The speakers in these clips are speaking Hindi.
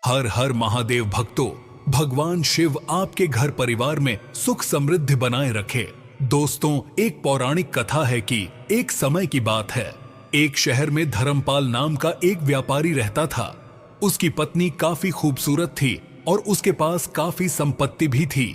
हर हर महादेव भक्तों, भगवान शिव आपके घर परिवार में सुख समृद्धि बनाए रखे। दोस्तों, एक पौराणिक कथा है कि एक समय की बात है, एक शहर में धर्मपाल नाम का एक व्यापारी रहता था। उसकी पत्नी काफी खूबसूरत थी और उसके पास काफी संपत्ति भी थी,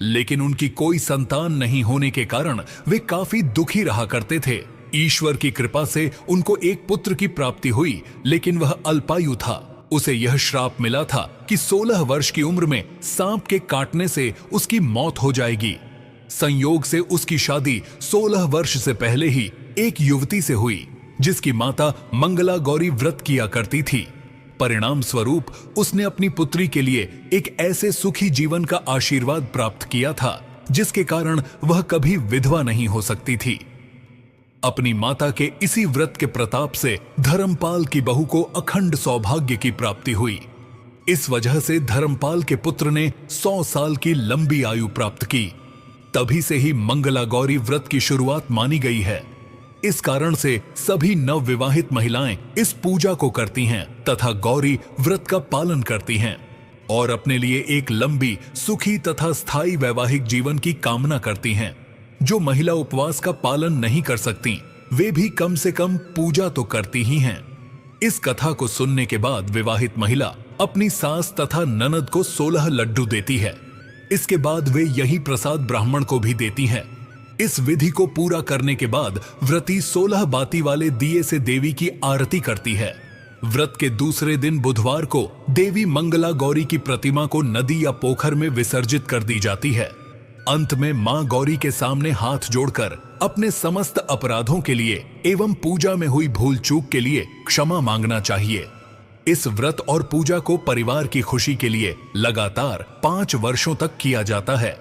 लेकिन उनकी कोई संतान नहीं होने के कारण वे काफी दुखी रहा करते थे। ईश्वर की कृपा से उनको एक पुत्र की प्राप्ति हुई, लेकिन वह अल्पायु था। उसे यह श्राप मिला था कि 16 वर्ष की उम्र में सांप के काटने से उसकी मौत हो जाएगी। संयोग से उसकी शादी 16 वर्ष से पहले ही एक युवती से हुई, जिसकी माता मंगला गौरी व्रत किया करती थी। परिणाम स्वरूप उसने अपनी पुत्री के लिए एक ऐसे सुखी जीवन का आशीर्वाद प्राप्त किया था, जिसके कारण वह कभी विधवा नहीं हो सकती थी। अपनी माता के इसी व्रत के प्रताप से धर्मपाल की बहू को अखंड सौभाग्य की प्राप्ति हुई। इस वजह से धर्मपाल के पुत्र ने 100 साल की लंबी आयु प्राप्त की। तभी से ही मंगला गौरी व्रत की शुरुआत मानी गई है। इस कारण से सभी नवविवाहित महिलाएं इस पूजा को करती हैं तथा गौरी व्रत का पालन करती हैं और अपने लिए एक लंबी, सुखी तथा स्थायी वैवाहिक जीवन की कामना करती हैं। जो महिला उपवास का पालन नहीं कर सकती, वे भी कम से कम पूजा तो करती ही हैं। इस कथा को सुनने के बाद विवाहित महिला अपनी सास तथा ननद को 16 लड्डू देती है। इसके बाद वे यही प्रसाद ब्राह्मण को भी देती हैं। इस विधि को पूरा करने के बाद व्रती 16 बाती वाले दिए से देवी की आरती करती है। व्रत के दूसरे दिन बुधवार को देवी मंगला गौरी की प्रतिमा को नदी या पोखर में विसर्जित कर दी जाती है। अंत में मां गौरी के सामने हाथ जोड़कर अपने समस्त अपराधों के लिए एवं पूजा में हुई भूल चूक के लिए क्षमा मांगना चाहिए। इस व्रत और पूजा को परिवार की खुशी के लिए लगातार 5 वर्षों तक किया जाता है।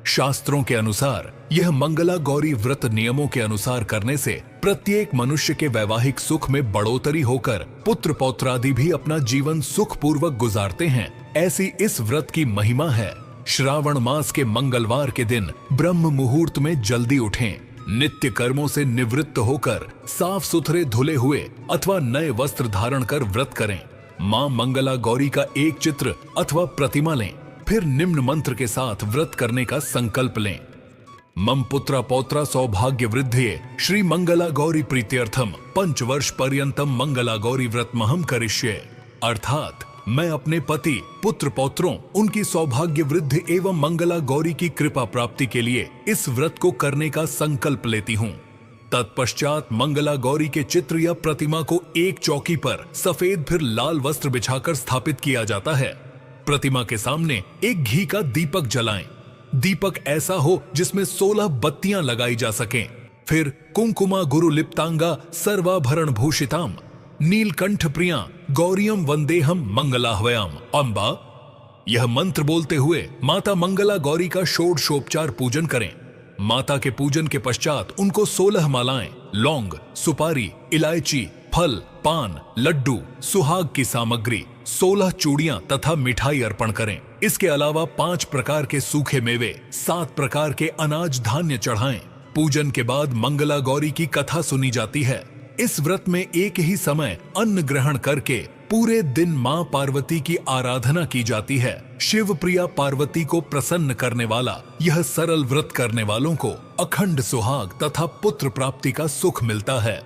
शास्त्रों के अनुसार यह मंगला गौरी व्रत नियमों के अनुसार करने से प्रत्येक मनुष्य के वैवाहिक सुख में बढ़ोतरी होकर पुत्र पौत्रादि भी अपना जीवन सुखपूर्वक गुजारते हैं। ऐसी इस व्रत की महिमा है। श्रावण मास के मंगलवार के दिन ब्रह्म मुहूर्त में जल्दी उठें, नित्य कर्मों से निवृत्त होकर साफ सुथरे धुले हुए अथवा नए वस्त्र धारण कर व्रत करें। मां मंगला गौरी का एक चित्र अथवा प्रतिमा लें, फिर निम्न मंत्र के साथ व्रत करने का संकल्प लें। मम पुत्रा पौत्रा सौभाग्य वृद्धिये श्री मंगला गौरी प्रीत्यर्थम 5 वर्ष पर्यंतम मंगला गौरी व्रतमहम करिष्ये। अर्थात मैं अपने पति, पुत्र पौत्रों, उनकी सौभाग्य वृद्धि एवं मंगला गौरी की कृपा प्राप्ति के लिए इस व्रत को करने का संकल्प लेती हूँ। तत्पश्चात मंगला गौरी के चित्र या प्रतिमा को एक चौकी पर सफेद फिर लाल वस्त्र बिछाकर स्थापित किया जाता है। प्रतिमा के सामने एक घी का दीपक जलाएं। दीपक ऐसा हो जिसमें 16 बत्तियां लगाई जा सकें। फिर कुंकुमा गुरु लिप्तांगा सर्वाभरण भूषिताम नीलकंठ प्रिया गौरियम वंदेहम मंगलाह्वयाम अम्बा, यह मंत्र बोलते हुए माता मंगला गौरी का षोडशोपचार पूजन करें। माता के पूजन के पश्चात उनको 16 मालाएं, लौंग, सुपारी, इलायची, फल, पान, लड्डू, सुहाग की सामग्री, 16 चूड़ियां तथा मिठाई अर्पण करें। इसके अलावा 5 प्रकार के सूखे मेवे, 7 प्रकार के अनाज धान्य चढ़ाएं। पूजन के बाद मंगला गौरी की कथा सुनी जाती है। इस व्रत में एक ही समय अन्न ग्रहण करके पूरे दिन मां पार्वती की आराधना की जाती है। शिव प्रिया पार्वती को प्रसन्न करने वाला यह सरल व्रत करने वालों को अखंड सुहाग तथा पुत्र प्राप्ति का सुख मिलता है।